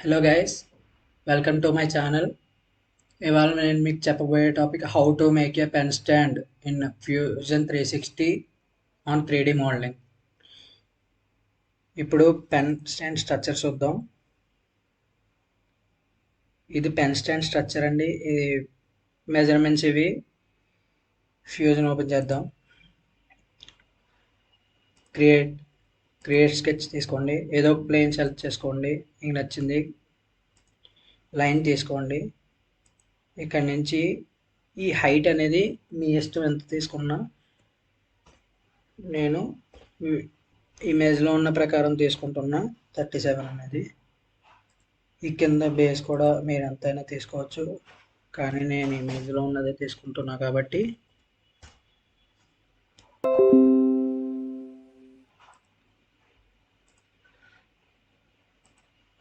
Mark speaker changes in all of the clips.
Speaker 1: Hello guys, welcome to my channel. ఇవాళ నేను మీకు చెప్పబోయే topic how to make a pen stand in fusion 360 on 3D modelling. ఇప్పుడు pen stand structure చూద్దాం. ఇది పెన్ స్టాండ్ స్ట్రక్చర్ అండి. ఇది మెజర్మెంట్స్ ఇవి. ఫ్యూజన్ ఓపెన్ చేద్దాం. క్రియేట్ క్రియేట్ స్కెచ్ తీసుకోండి. ఏదో ఒక ప్లేన్ సెలెక్ట్ చేసుకోండి, మీకు నచ్చింది. లైన్ తీసుకోండి. ఇక్కడ నుంచి ఈ హైట్ అనేది మీ ఇష్టం ఎంత తీసుకున్నా, నేను ఇమేజ్లో ఉన్న ప్రకారం తీసుకుంటున్నా 37 అనేది. ఈ కింద బేస్ కూడా మీరు ఎంతైనా తీసుకోవచ్చు, కానీ నేను ఇమేజ్లో ఉన్నదే తీసుకుంటున్నా కాబట్టి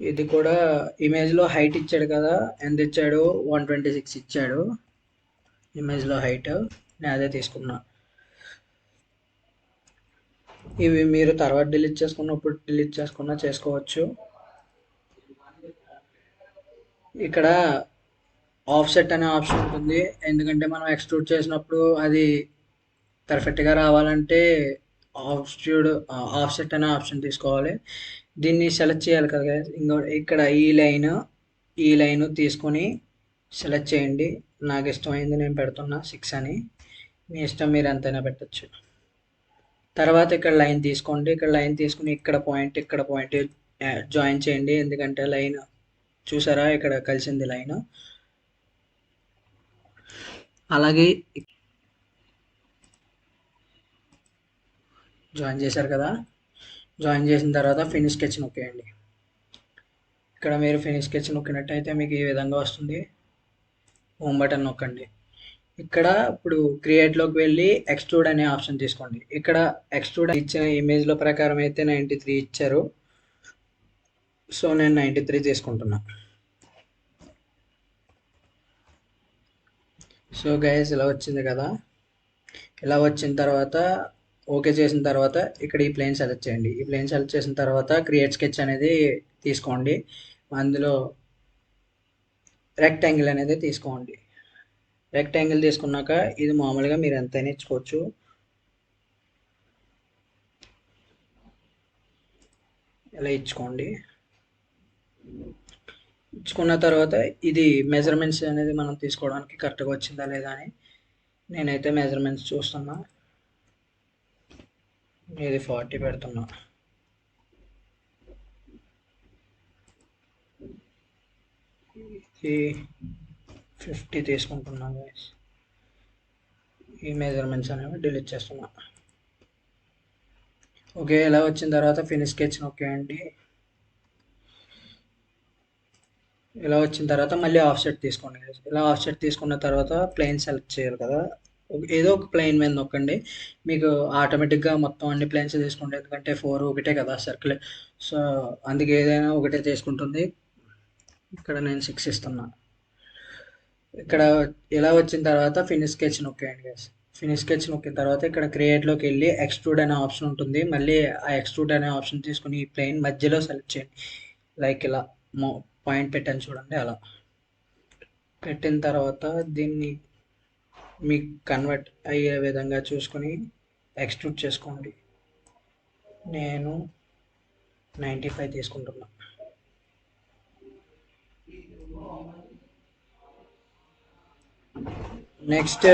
Speaker 1: ఇది కూడా ఇమేజ్లో హైట్ ఇచ్చాడు కదా, ఎంత ఇచ్చాడు? 126 ఇచ్చాడు ఇమేజ్లో హైట్. నేను అదే తీసుకున్నా. ఇవి మీరు తర్వాత డిలీట్ చేసుకున్నప్పుడు డిలీట్ చేసుకున్నా చేసుకోవచ్చు. ఇక్కడ ఆఫ్సెట్ అనే ఆప్షన్ ఉంటుంది, ఎందుకంటే మనం ఎక్స్ట్రూడ్ చేసినప్పుడు అది పర్ఫెక్ట్గా రావాలంటే ఆఫ్సెట్ అనే ఆప్షన్ తీసుకోవాలి. దీన్ని సెలెక్ట్ చేయాలి కదా. ఇక్కడ ఈ లైన్ తీసుకొని సెలెక్ట్ చేయండి. నాకు ఇష్టమైంది నేను పెడుతున్నా 6 అని. మీ ఇష్టం, మీరు ఎంతైనా పెట్టచ్చు. తర్వాత ఇక్కడ లైన్ తీసుకోండి. ఇక్కడ లైన్ తీసుకుని ఇక్కడ పాయింట్ జాయిన్ చేయండి, ఎందుకంటే లైన్ చూసారా ఇక్కడ కలిసింది లైన్. అలాగే జాయిన్ చేశారు కదా. జాయిన్ చేసిన తర్వాత ఫినిష్ స్కెచ్ నొక్కేయండి. ఇక్కడ మీరు ఫినిష్ స్కెచ్ నొక్కినట్టయితే మీకు ఈ విధంగా వస్తుంది. హోమ్ బటన్ నొక్కండి. ఇక్కడ ఇప్పుడు క్రియేట్లోకి వెళ్ళి ఎక్స్ట్రూడ్ అనే ఆప్షన్ తీసుకోండి. ఇక్కడ ఎక్స్ట్రూడ్ ఇచ్చిన ఇమేజ్లో ప్రకారం అయితే 93 ఇచ్చారు, సో నేను 93 తీసుకుంటున్నా. సో గైస్, ఇలా వచ్చింది కదా. ఇలా వచ్చిన తర్వాత ఓకే చేసిన తర్వాత ఇక్కడ ఈ ప్లేన్ సెలెక్ట్ చేయండి. ఈ ప్లేన్ సెలెక్ట్ చేసిన తర్వాత క్రియేట్ స్కెచ్ అనేది తీసుకోండి. అందులో రెక్టాంగిల్ అనేది తీసుకోండి. రెక్టాంగిల్ తీసుకున్నాక ఇది మామూలుగా మీరు ఎంతైనా ఇచ్చుకోవచ్చు. ఇలా ఇచ్చుకోండి. ఇచ్చుకున్న తర్వాత ఇది మెజర్మెంట్స్ అనేది మనం తీసుకోవడానికి కరెక్ట్గా వచ్చిందా లేదా అని నేనైతే మెజర్మెంట్స్ చూస్తున్నా. ఇది 40 పెడుతున్నా. ఇది 50 తీసుకుంటున్నా గైస్. ఈ మెజర్మెంట్స్ అనేవి డిలీట్ చేస్తున్నా. ఓకే, ఇలా వచ్చిన తర్వాత ఫినిష్ స్కెచ్ నొక్కేయండి. ఇలా వచ్చిన తర్వాత మళ్ళీ ఆఫ్సెట్ తీసుకోండి. ఇలా ఆఫ్సెట్ తీసుకున్న తర్వాత ప్లేన్ సెలెక్ట్ చేయాలి కదా, ఏదో ఒక ప్లేన్ మీద నొక్కండి. మీకు ఆటోమేటిక్గా మొత్తం అన్ని ప్లేన్స్ తీసుకోండి, ఎందుకంటే 4 ఒకటే కదా సర్కిల్. సో అందుకే ఏదైనా ఒకటే తీసుకుంటుంది. ఇక్కడ నేను 6 ఇస్తున్నా. ఇక్కడ ఇలా వచ్చిన తర్వాత ఫినిష్ స్కెచ్ నొక్కేయండి గైస్. ఫినిష్ స్కెచ్ నొక్కిన తర్వాత ఇక్కడ క్రియేట్లోకి వెళ్ళి ఎక్స్ట్రూడ్ అనే ఆప్షన్ ఉంటుంది. మళ్ళీ ఆ ఎక్స్ట్రూడ్ అనే ఆప్షన్ తీసుకుని ఈ ప్లేన్ మధ్యలో సెలెక్ట్ చేయండి. లైక్ ఇలా పాయింట్ పెట్టాను చూడండి, అలా పెట్టిన తర్వాత దీన్ని మీకు కన్వర్ట్ అయ్యే విధంగా చూసుకొని ఎక్స్ట్రూడ్ చేసుకోండి. నేను 95 తీసుకుంటున్నా. నెక్స్ట్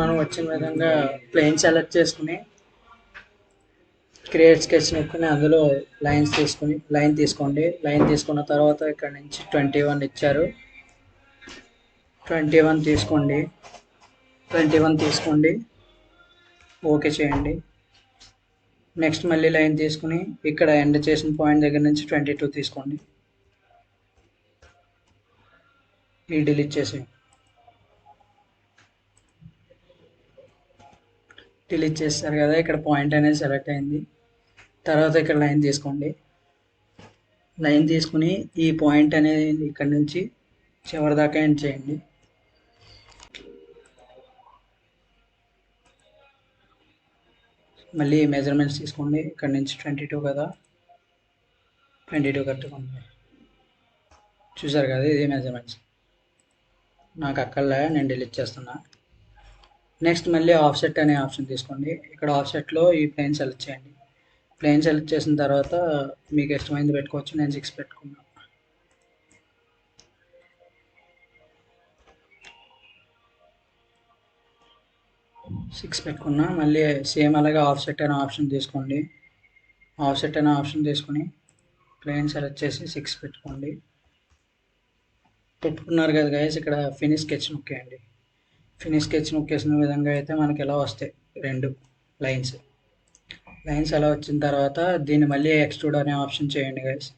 Speaker 1: మనం వచ్చిన విధంగా ప్లేన్ సెలెక్ట్ చేసుకుని క్రియేట్ స్కెచ్ నొక్కుని అందులో లైన్ తీసుకోండి. లైన్ తీసుకున్న తర్వాత ఇక్కడ నుంచి 21 ఇచ్చారు, 21 తీసుకోండి. 21 తీసుకోండి, ఓకే చేయండి. నెక్స్ట్ మళ్ళీ లైన్ తీసుకుని ఇక్కడ ఎండ్ చేసిన పాయింట్ దగ్గర నుంచి 22 తీసుకోండి. ఈ డిలీట్ చేస్తారు కదా. ఇక్కడ పాయింట్ అనేది సెలెక్ట్ అయింది. తర్వాత ఇక్కడ లైన్ తీసుకోండి. లైన్ తీసుకుని ఈ పాయింట్ అనేది ఇక్కడ నుంచి చివరి దాకా ఎండ్ చేయండి. మళ్ళీ మెజర్మెంట్స్ తీసుకోండి. ఇక్కడ నుంచి 22 కదా, 22 కరెక్ట్గా ఉంది. చూసారు కదా, ఇది మెజర్మెంట్స్. నాకు అక్కర్లే, నేను డిలీట్ చేస్తున్నా. నెక్స్ట్ మళ్ళీ ఆఫ్సెట్ అనే ఆప్షన్ తీసుకోండి. ఇక్కడ ఆఫ్సెట్లో ఈ ప్లేన్ సెలెక్ట్ చేయండి. ప్లేన్ సెలెక్ట్ చేసిన తర్వాత మీకు ఇష్టమైంది పెట్టుకోవచ్చు. నేను 6 పెట్టుకున్నా. మళ్ళీ సేమ్ అలాగే ఆఫ్సెట్ అనే ఆప్షన్ తీసుకోండి. ఆఫ్సెట్ అనే ఆప్షన్ తీసుకొని ప్లేన్ సెలెక్ట్ చేసి 6 పెట్టుకోండి. పెట్టుకున్నారు కదా గైస్, ఇక్కడ ఫినిష్ స్కెచ్ నొక్కేయండి. ఫినిష్ స్కెచ్ నొక్కేసిన విధంగా అయితే మనకి ఎలా వస్తాయి రెండు లైన్స్. ఎలా వచ్చిన తర్వాత దీన్ని మళ్ళీ ఎక్స్ట్రూడ్ అనే ఆప్షన్ చేయండి గైస్.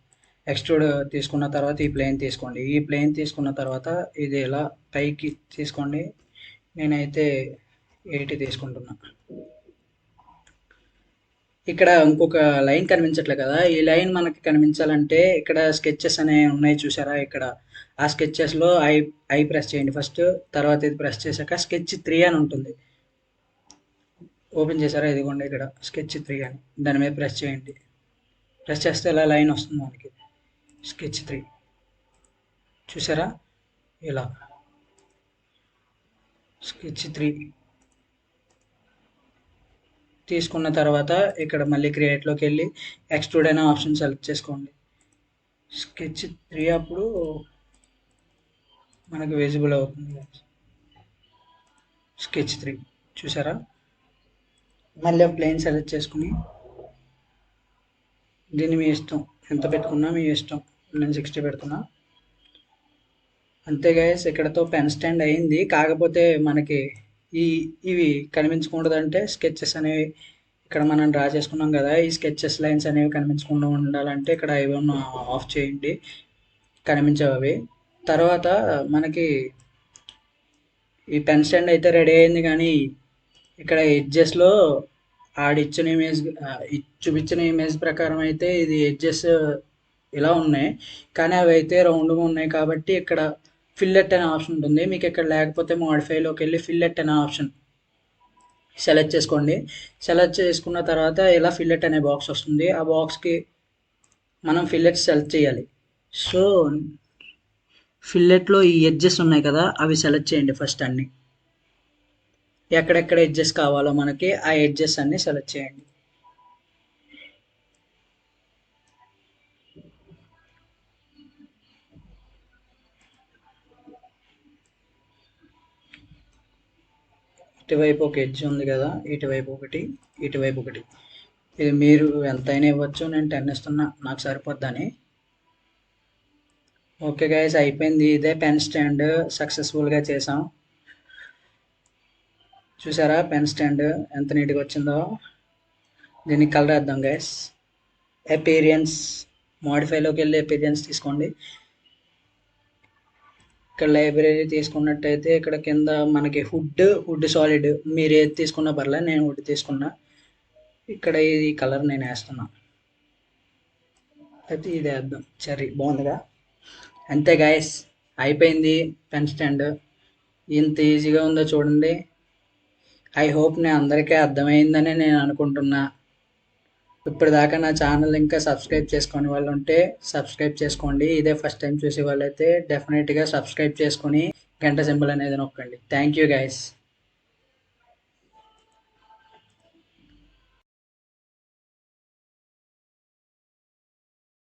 Speaker 1: ఎక్స్ట్రూడ్ తీసుకున్న తర్వాత ఈ ప్లేన్ తీసుకోండి. ఈ ప్లేన్ తీసుకున్న తర్వాత ఇది ఇలా పైకి తీసుకోండి. నేనైతే 80 తీసుకుంటున్నా. ఇక్కడ ఇంకొక లైన్ కనిపించట్లే కదా, ఈ లైన్ మనకి కనిపించాలంటే ఇక్కడ స్కెచెస్ అనేవి ఉన్నాయి చూసారా, ఇక్కడ ఆ స్కెచెస్లో ఐ ప్రెస్ చేయండి ఫస్ట్. తర్వాత ఇది ప్రెస్ చేశాక స్కెచ్ 3 అని ఉంటుంది, ఓపెన్ చేశారా, ఇదిగోండి ఇక్కడ స్కెచ్ 3 అని, దాని మీద ప్రెస్ చేయండి. ప్రెస్ చేస్తే ఇలా లైన్ వస్తుంది మనకి, స్కెచ్ 3 చూసారా, ఇలా స్కెచ్ 3 తీసుకున్న తర్వాత ఇక్కడ మళ్ళీ క్రియేట్లోకి వెళ్ళి ఎక్స్ట్రూడ్ అనే ఆప్షన్ సెలెక్ట్ చేసుకోండి. స్కెచ్ 3 అప్పుడు మనకు విజిబుల్ అవుతుంది స్కెచ్ 3 చూసారా. మళ్ళీ ప్లేన్ సెలెక్ట్ చేసుకుని దీన్ని మీ ఇష్టం ఎంత పెట్టుకున్నా మీ ఇష్టం, నేను 60 పెడుతున్నా. అంతే గైస్, ఇక్కడతో పెన్ స్టాండ్ అయింది. కాకపోతే మనకి ఇవి కనిపించకూడదు అంటే స్కెచెస్ అనేవి ఇక్కడ మనం డ్రా చేసుకున్నాం కదా, ఈ స్కెచెస్ లైన్స్ అనేవి కనిపించకుండా ఉండాలంటే ఇక్కడ ఐవన్ ఆఫ్ చేయండి, కనిపించవి. తర్వాత మనకి ఈ పెన్ స్టాండ్ అయితే రెడీ అయింది. కానీ ఇక్కడ ఎడ్జెస్లో ఆడిచ్చిన ఇమేజ్ చూపించిన ఇమేజ్ ప్రకారం అయితే ఇది ఎడ్జెస్ ఇలా ఉన్నాయి, కానీ అవి అయితే రౌండ్గా ఉన్నాయి. కాబట్టి ఇక్కడ ఫిల్లెట్ అనే ఆప్షన్ ఉంటుంది. మీకు ఇక్కడ లేకపోతే మోడిఫైలోకి వెళ్ళి ఫిల్లెట్ అనే ఆప్షన్ సెలెక్ట్ చేసుకోండి. సెలెక్ట్ చేసుకున్న తర్వాత ఇలా ఫిల్లెట్ అనే బాక్స్ వస్తుంది. ఆ బాక్స్కి మనం ఫిల్లెట్ సెలెక్ట్ చేయాలి. సో ఫిల్లెట్లో ఈ ఎడ్జెస్ ఉన్నాయి కదా, అవి సెలెక్ట్ చేయండి ఫస్ట్. అన్ని ఎక్కడెక్కడ ఎడ్జెస్ కావాలో మనకి ఆ ఎడ్జెస్ అన్ని సెలెక్ట్ చేయండి. ఇటువైపు ఒక ఎడ్జ్ ఉంది కదా, ఇటువైపు ఒకటి, ఇటువైపు ఒకటి. ఇది మీరు ఎంతైనా ఇవ్వచ్చు, నేను 10 ఇస్తున్నా, నాకు సరిపోద్దని. ఓకే గైస్, అయిపోయింది. ఇదే పెన్ స్టాండ్ సక్సెస్ఫుల్గా చేసాం. చూసారా పెన్ స్టాండ్ ఎంత నీట్గా వచ్చిందో. దీనికి కలర్ వేద్దాం గైస్. అపీరియన్స్ మోడిఫైలోకి వెళ్ళి అపీరియన్స్ తీసుకోండి. ఇక్కడ లైబ్రరీ తీసుకున్నట్టయితే ఇక్కడ కింద మనకి హుడ్ సాలిడ్, మీరు ఏది తీసుకున్నా పర్లేదు, నేను హుడ్ తీసుకున్నా. ఇక్కడ ఇది కలర్ నేను వేస్తున్నా, అయితే ఇది వేద్దాం. చెర్రీ బాగుందిగా. అంతే గాయస్, అయిపోయింది పెన్ స్టాండ్. ఇంత ఈజీగా ఉందో చూడండి. ఐ హోప్ నేను అందరికీ అర్థమైందని నేను అనుకుంటున్నా. ఇప్పటిదాకా నా ఛానల్ ఇంకా సబ్స్క్రైబ్ చేసుకునే వాళ్ళు ఉంటే సబ్స్క్రైబ్ చేసుకోండి. ఇదే ఫస్ట్ టైం చూసే వాళ్ళైతే డెఫినెట్గా సబ్స్క్రైబ్ చేసుకొని గంట సింబల్ అనేది నొక్కండి. Thank you guys.